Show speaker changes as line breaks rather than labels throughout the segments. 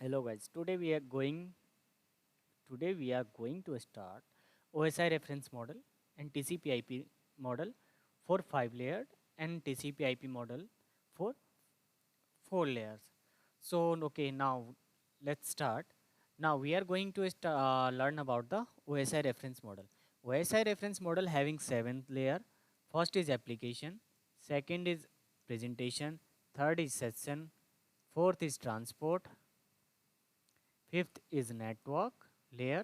Hello guys, today we are going to start OSI reference model and TCP/IP model for 5 layered and TCP/IP model for 4 layers. So okay, now let's start. Now we are going to learn about the OSI reference model. OSI reference model having 7th layer. First is application, second is presentation, third is session, fourth is transport, fifth is network layer,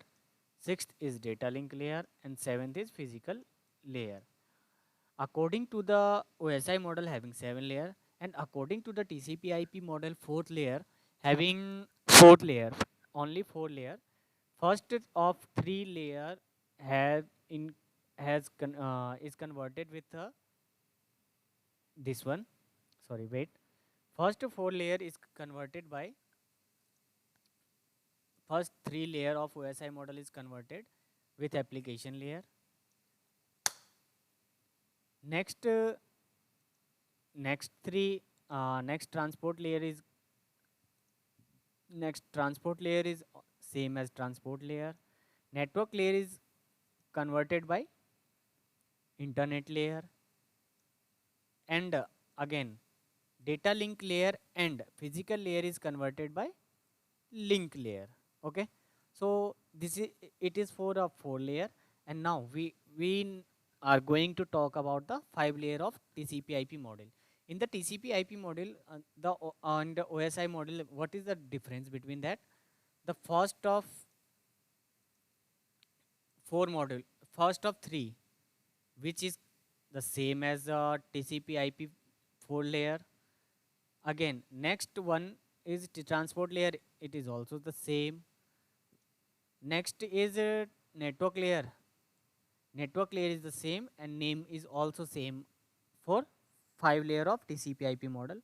sixth is data link layer, and seventh is physical layer. According to the OSI model having 7 layer, and according to the TCP/IP model 4th layer having 4th layer, only 4 layer. First of 3 layer has in is converted with this one. Sorry, wait. First 4 layer is converted by first 3 layer of OSI model is converted with application layer. Next, next three, next transport layer is same as transport layer. Network layer is converted by internet layer, and again data link layer and physical layer is converted by link layer. Okay, so this is it is for a 4 layer, and now we are going to talk about the 5 layer of TCP/IP model. In the TCP/IP model, and the OSI model, what is the difference between that? The first of 4 model, first of 3, which is the same as TCP/IP 4 layer. Again, next one is the transport layer. It is also the same. Next is network layer. Network layer is the same and name is also same for 5 layer of TCP/IP model.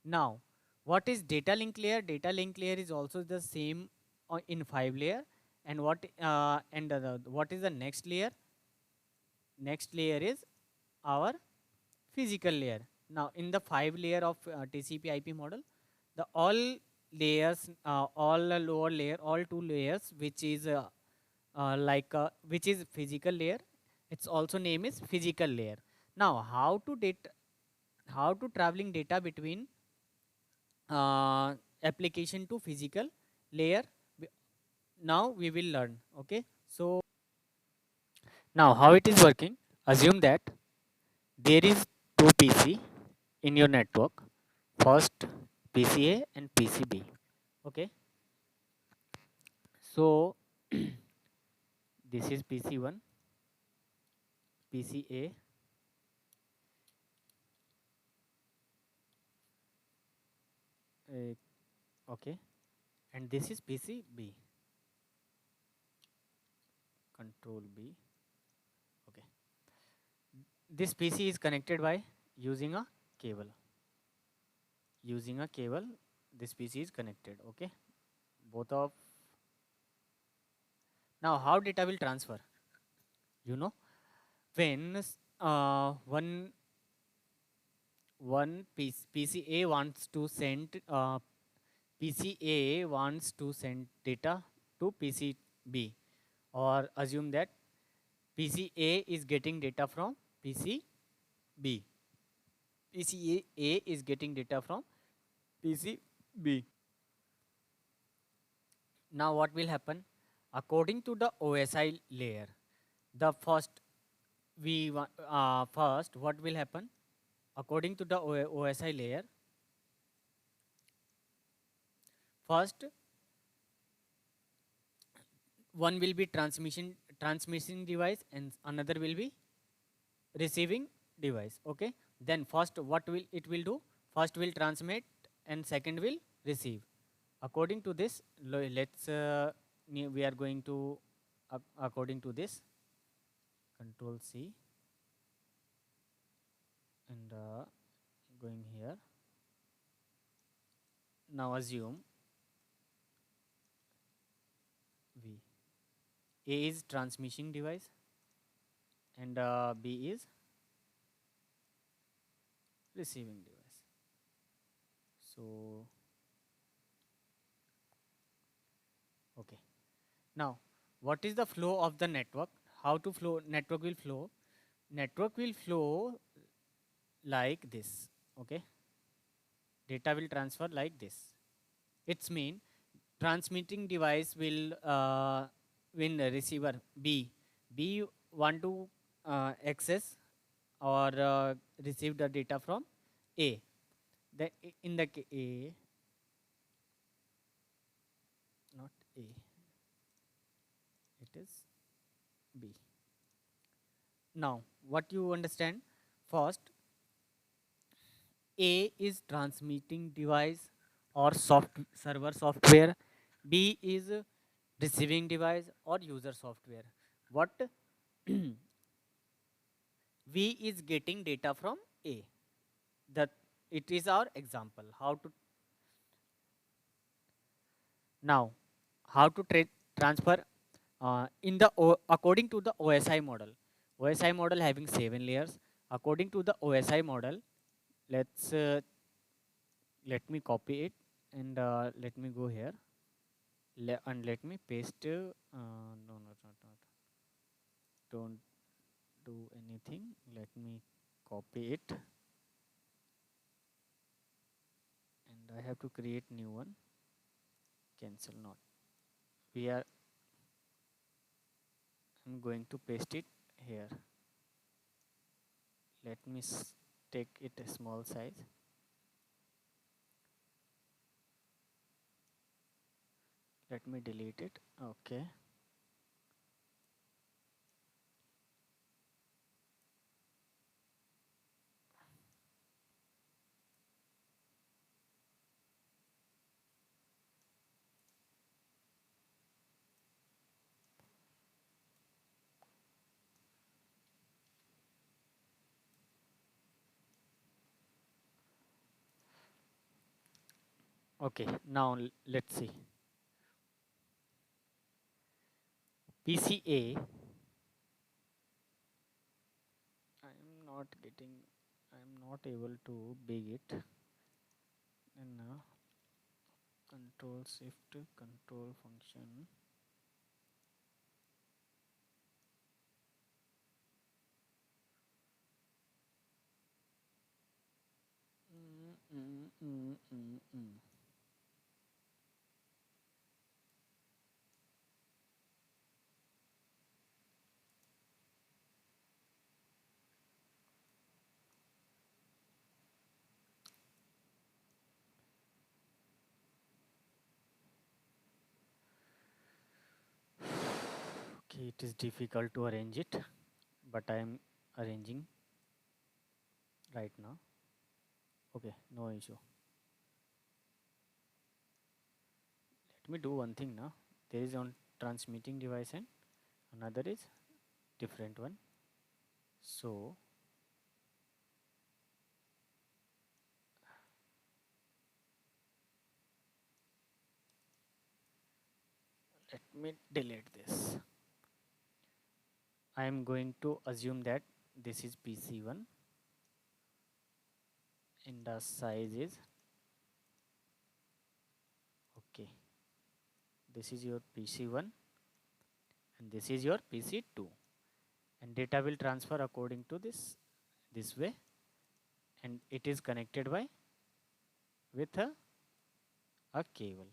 Now, what is data link layer? Data link layer is also the same in 5 layer. And what is the next layer? Next layer is our physical layer. Now, in the 5 layer of TCP/IP model, the all layers, all lower layer, all 2 layers, which is which is physical layer. Its also name is physical layer. Now, how to traveling data between application to physical layer? we- Now we will learn. Okay, so now how it is working? Assume that there is two PC in your network. First PCA and PCB. Okay, so this is PC1, PCA, okay, and this is PCB, control B. Okay, this PC is connected by using a cable. Using a cable, this PC is connected. Okay, both of. Now, how data will transfer? You know, when one PCA wants to send PCA wants to send data to PCB, or assume that PCA is getting data from PCB. PCA is getting data from PCB. Now, what will happen? According to the OSI layer, the first what will happen? According to the OSI layer, first one will be transmission device and another will be receiving device. Okay, then first what will it will do? First will transmit and second will receive. According to this, let's we are going to according to this, control C, and going here. Now assume V. A is transmission device and B is receiving device. So Now, what is the flow of the network? How to flow? Network will flow. Network will flow like this. Okay, data will transfer like this. It's mean transmitting device will when the receiver B want to access or receive the data from A. In the A, not A, it is B. Now, what you understand? First, A is transmitting device or server software. B is receiving device or user software. What V is getting data from A. That it is our example. How to now how to transfer in the according to the OSI model. OSI model having 7 layers. According to the OSI model, let's let me copy it and let me go here and let me paste. No, not. Don't do anything. Let me copy it and I have to create new one. Cancel not. We are. I'm going to paste it here. Let me take it a small size. Let me delete it. Okay. Okay. Now let's see. PCA. I'm not getting. I'm not able to big it. And now control shift control function. Mm, mm, mm, mm, mm. Okay, it is difficult to arrange it, but I am arranging right now. Okay, no issue. Let me do one thing now. There is on transmitting device and another is different one. So let me delete this. I am going to assume that this is PC1 and the size is okay. This is your PC1 and this is your PC2 and data will transfer according to this way and it is connected by with a cable.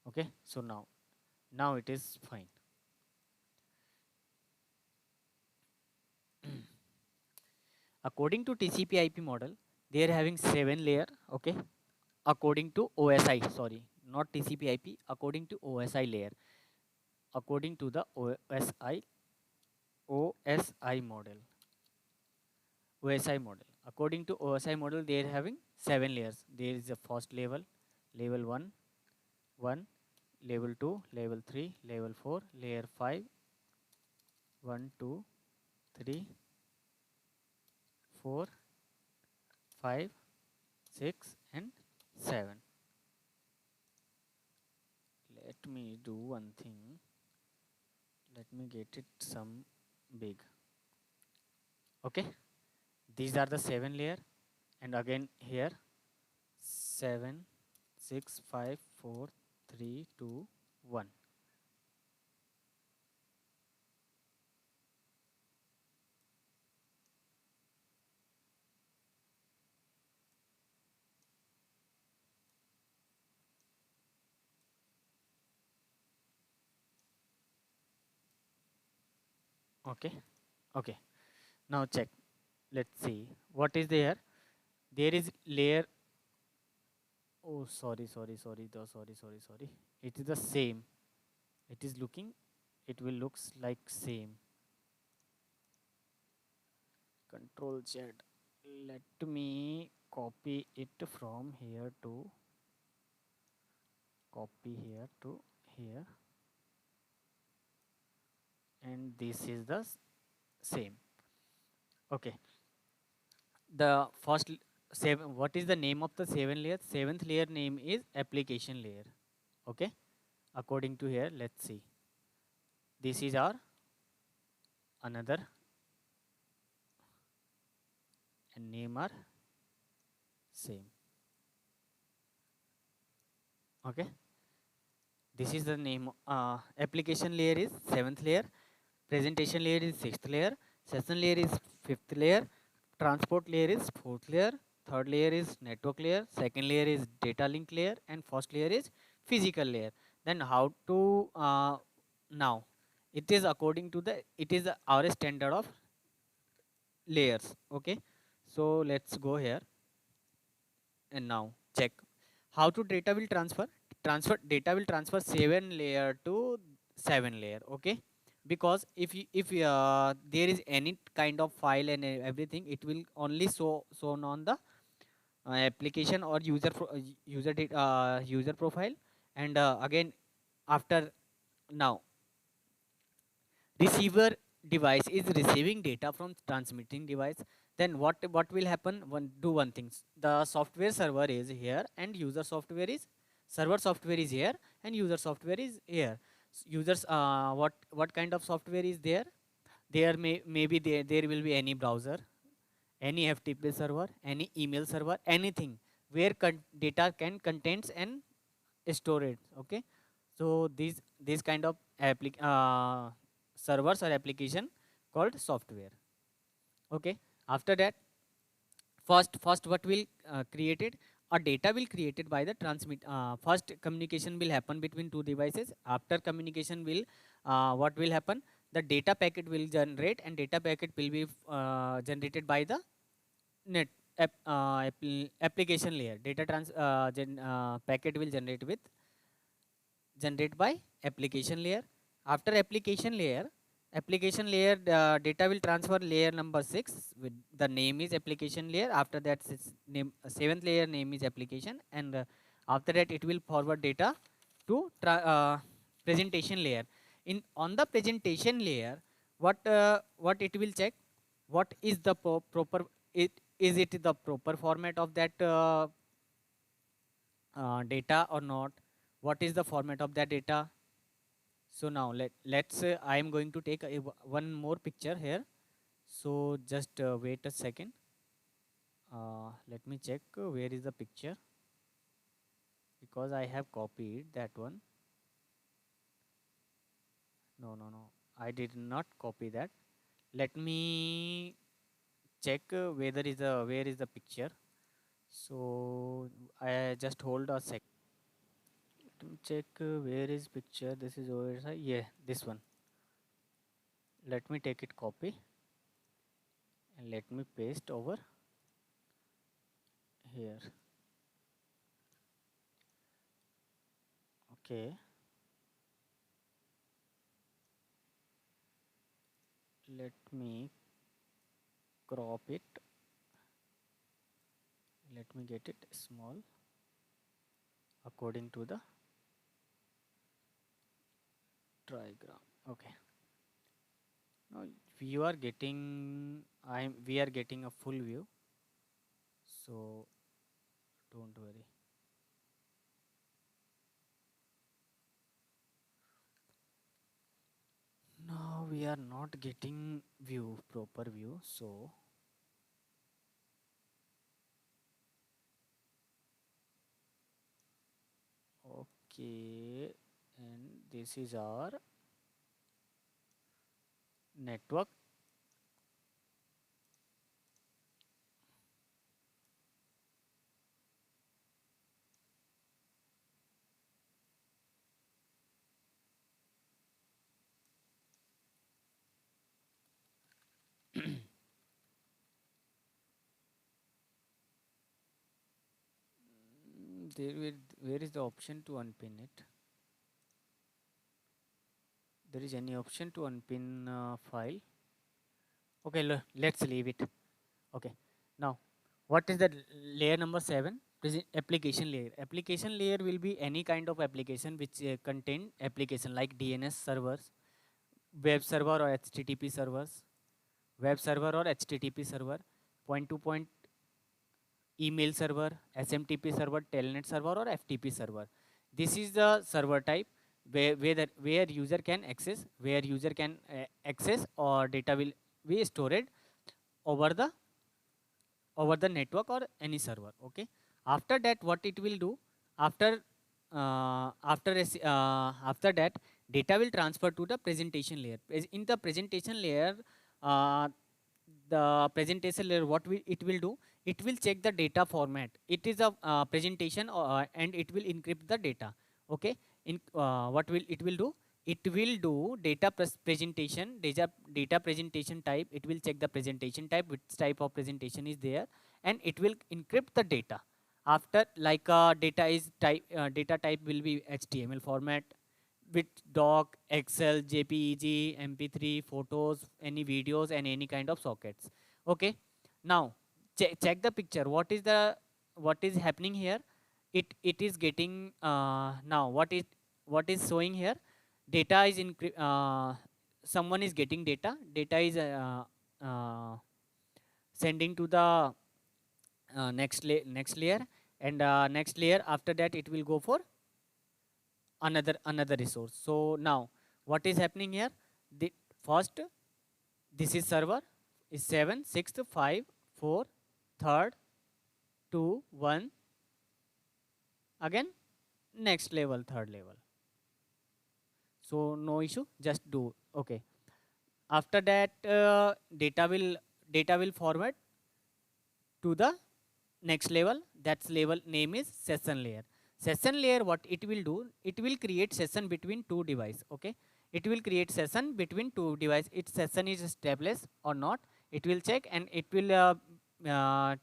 Okay, so now it is fine. According to TCP IP model, they are having 7 layer. Okay, according to OSI, sorry, not TCP IP. According to OSI layer, according to the OSI model, OSI model. According to OSI model, they are having 7 layers. There is a first level, level 1, level 2, level 3, level 4, layer 5, 1, 2, 3, 4, 5, 6, and 7. Let me do one thing. Let me get it some big. Okay, these are the 7 layer, and again here 7, 6, 5, 4, 3, 2, 1. Okay. Okay. Now check. Let's see what is there. There is layer. Oh, sorry, sorry, sorry. The sorry, sorry, sorry. It is the same. It is looking. It will looks like same. Control Z. Let me copy it from here to copy here to here, and this is the same. Okay. The first seven. What is the name of the seven layer? Seventh layer name is application layer. Okay. According to here, let's see. This is our another and name are same. Okay. This is the name. Application layer is seventh layer. Presentation layer is sixth layer. Session layer is fifth layer. Transport layer is fourth layer. Third layer is network layer. Second layer is data link layer, and first layer is physical layer. Then how to now? It is according to the our standard of layers. Okay. So let's go here and now check how to data will transfer data will transfer 7 layer to 7 layer. Okay, because if there is any kind of file and everything, it will only shown on the application or user profile. And again, after now, receiver device is receiving data from transmitting device. Then what will happen? One thing. The software server is here and user software is server software is here and user software is here. Users, what kind of software is there? There maybe there will be any browser, any FTP server, any email server, anything where data can contains and store it. Okay, so these kind of servers or application called software. Okay, after that, first what will created? A data will created by the transmit. First communication will happen between two devices. After communication will what will happen? The data packet will generate, and data packet will be generated by the net application layer. Packet will generate by application layer. After application layer data will transfer layer number 6 with the name is application layer. After that, name seventh layer name is application, and after that it will forward data to presentation layer. In on the presentation layer, what it will check? What is the proper it is it the proper format of that data or not? What is the format of that data? So now let's I am going to take one more picture here. So just wait a second. Let me check where is the picture, because I have copied that one. No, I did not copy that. Let me check where is the picture. So I just hold a sec. Let me check where is picture. This is over side. Yeah, this one. Let me take it copy and let me paste over here. Okay, let me crop it. Let me get it small according to the diagram. Okay, now you are getting we are getting a full view, so don't worry. Now we are not getting proper view, so okay, and this is our network. Where is the option to unpin it? There is any option to unpin file? Okay, let's leave it. Okay. Now, what is the layer number 7? Application layer. Application layer will be any kind of application which contain application like DNS servers, web server or HTTP servers, web server or HTTP server, point-to-point email server, SMTP server, telnet server or FTP server. This is the server type where user can access or data will be stored over the network or any server. Okay. After that, what it will do, after after that, data will transfer to the presentation layer. In the presentation layer, uh, what it will do, it will check the data format. It is a presentation, and it will encrypt the data. Okay. In what will it will do, it will do data presentation type. It will check the presentation type, which type of presentation is there, and it will encrypt the data. After, like, data type will be HTML format with doc, Excel, JPEG, MP3, photos, any videos, and any kind of sockets. Okay. Now, check the picture. What is happening here? It is getting, now what is showing here? Data is someone is getting data. Data is sending to the next layer, and next layer, after that it will go for another resource. So now what is happening here? The first, this is server is 7, 6, 5, 4, third, 2, 1, again next level, third level. So no issue, just do. Okay. After that, data will forward to the next level. That's level name is session layer. Session layer, what it will do, it will create session between two device. Okay. It will create session between two device. Its session is established or not, it will check, and it will uh,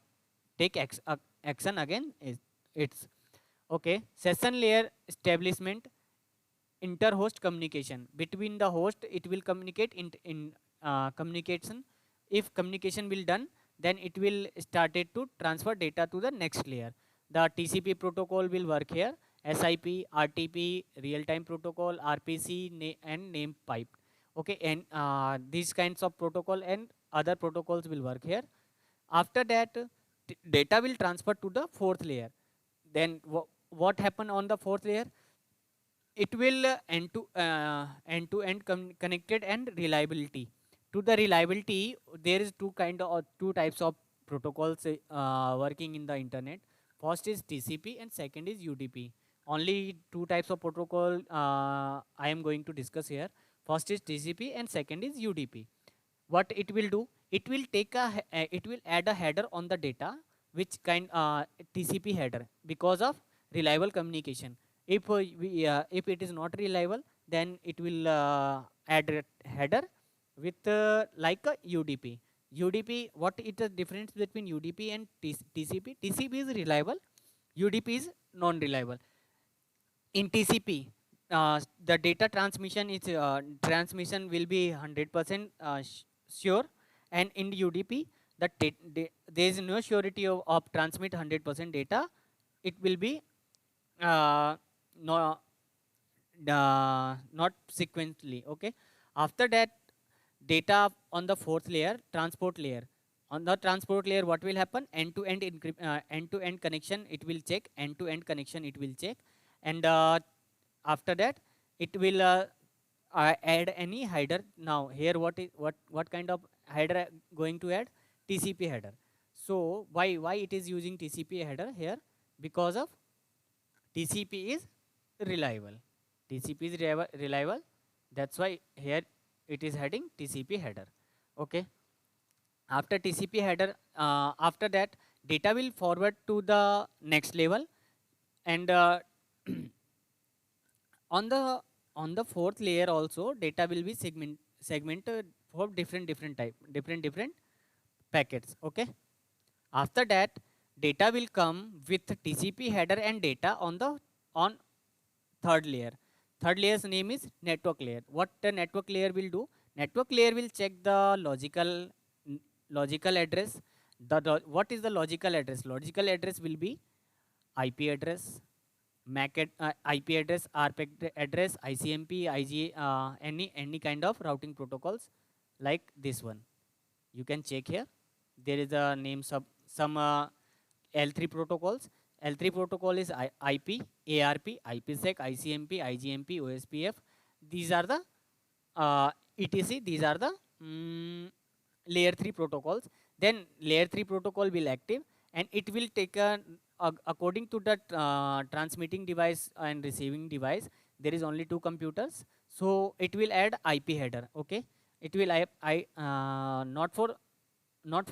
take action again. It's okay. Session layer establishment, inter-host communication between the host. It will communicate in communication. If communication will done, then it will started to transfer data to the next layer. The TCP protocol will work here. SIP, RTP, real-time protocol, RPC, and name pipe. Okay, and these kinds of protocol and other protocols will work here. After that, data will transfer to the fourth layer. Then what happen on the fourth layer? It will end-to-end connected and reliability. To the reliability, there is two types of protocols working in the internet. First is TCP and second is UDP. Only two types of protocol I am going to discuss here. First is TCP and second is UDP. What it will do, it will it will add a header on the data, which TCP header, because of reliable communication. If it is not reliable, then it will add a header with like a UDP. UDP, what is the difference between UDP and TCP? TCP is reliable, UDP is non-reliable. In TCP, the data transmission will be 100% sure, and in UDP, there is no surety of transmit 100% data. It will be no, not sequentially. Okay. After that, data on the fourth layer, transport layer. On the transport layer, what will happen? End-to-end connection it will check. End-to-end connection it will check, and after that, it will add any header. Now here, what kind of header going to add? TCP header. So why it is using TCP header here? Because of TCP is reliable. TCP is reliable. That's why here it is heading TCP header. Okay. After TCP header, after that, data will forward to the next level, and on the fourth layer also, data will be segmented for different packets. Okay. After that, data will come with TCP header and data on the on third layer. Third layer's name is network layer. What the network layer will do? Network layer will check the logical address. What is the logical address? Logical address will be IP address, IP address, ARP address, ICMP, IGA, any kind of routing protocols like this one. You can check here. There is a name some L3 protocols. L3 protocol is IP, ARP, IPsec, ICMP, IGMP, OSPF. These are the ETC. These are the layer 3 protocols. Then layer 3 protocol will active, and it will take according to the transmitting device and receiving device. There is only two computers, so it will add IP header. Okay, it will not for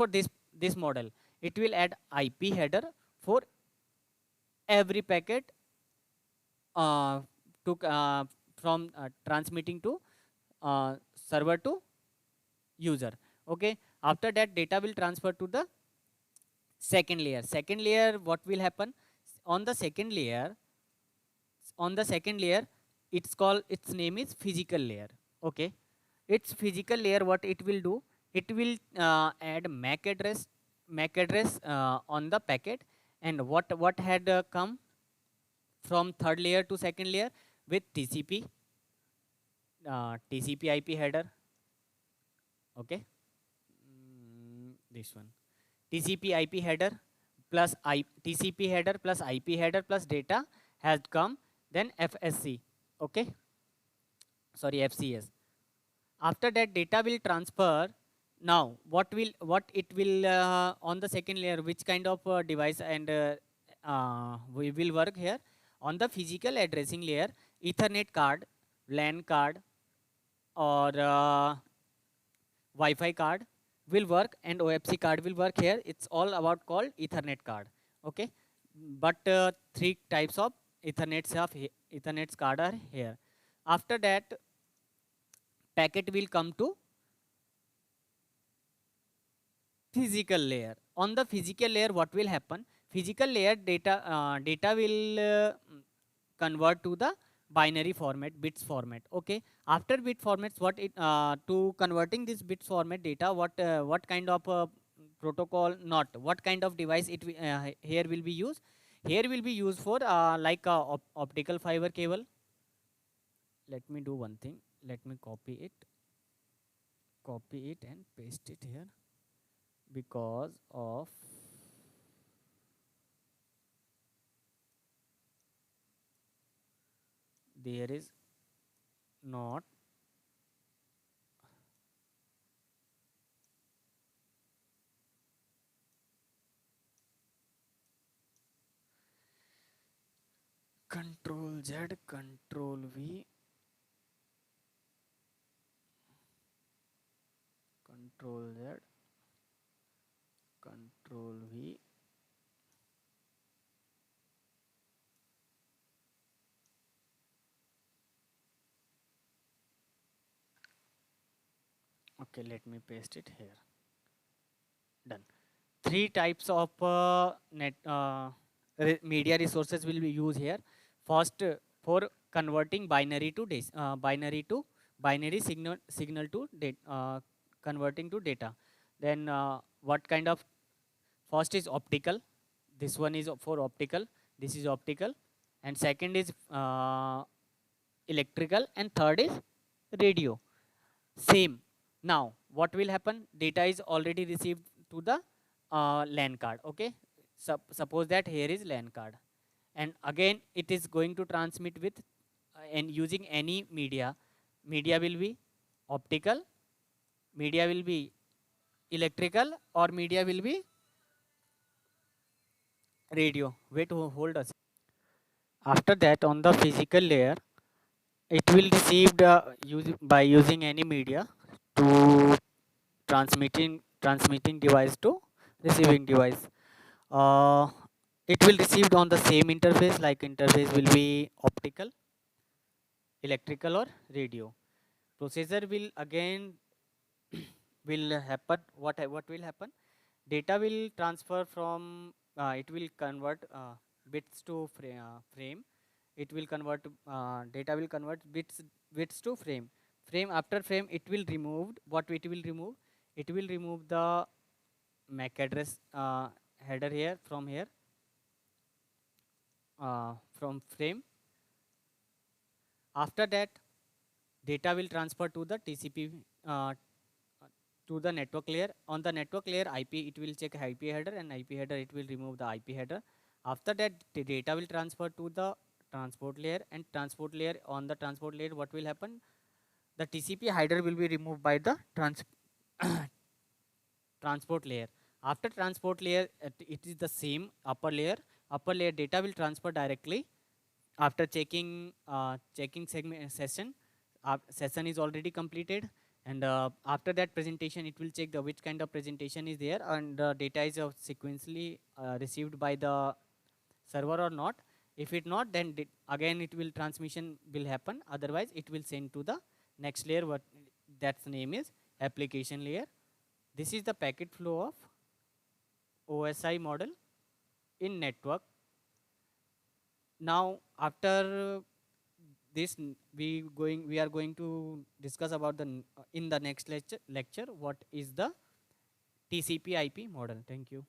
this model. It will add IP header for every packet to from transmitting to server to user. Okay, after that data will transfer to the second layer. Second layer, what will happen on the second layer? On the second layer, its name is physical layer. Okay, its physical layer, what it will do? It will add MAC address on the packet, and what had come from third layer to second layer with TCP IP header. Okay, this one TCP IP header plus TCP header plus IP header plus data has come, then FSC. Okay, sorry, FCS. After that data will transfer. Now what it will on the second layer, which kind of device and we will work here on the physical addressing layer. Ethernet card, LAN card, or Wi-Fi card will work, and OFC card will work here. It's all about called Ethernet card. Okay, but three types of Ethernet's card are here. After that, packet will come to physical layer. On the physical layer, what will happen? Physical layer data will convert to the binary format, bits format. Okay, after bit formats, what it to converting this bits format data, what kind of protocol, not what kind of device here will be used? Here will be used for like optical fiber cable. Let me do one thing. Let me copy it and paste it here, because of there is not Control Z, Control V, Control Z, Control V. Okay, let me paste it here. Done. Three types of media resources will be used here. First, for converting binary to signal to converting to data. Then what kind of? First is optical. This one is for optical. This is optical, and second is electrical, and third is radio. Same. Now what will happen? Data is already received to the LAN card. Okay, suppose that here is LAN card, and again it is going to transmit with and using any media. Media will be optical, media will be electrical, or media will be radio. Wait, hold us. After that, on the physical layer, it will received by using any media to transmitting device to receiving device. uh, it will received on the same interface, like interface will be optical, electrical, or radio. Processor will again will happen. What will happen? Data will transfer from it will convert bits to frame. It will convert data will convert bits to frame. Frame after frame, it will remove what it will remove. It will remove the MAC address header here from here from frame. After that, data will transfer to the TCP to the network layer. On the network layer IP, it will check IP header, and IP header it will remove the IP header. After that, the data will transfer to the transport layer, and transport layer, on the transport layer what will happen, the TCP header will be removed by the transport layer. After transport layer, it is the same upper layer. Upper layer data will transfer directly after checking segment session. Session is already completed, and after that presentation, it will check the which kind of presentation is there, and the data is sequentially received by the server or not. If it not, then again it will transmission will happen. Otherwise, it will send to the next layer. What that's name is application layer. This is the packet flow of OSI model in network. Now, after this, we are going to discuss about in the next lecture what is the TCP/IP model. Thank you.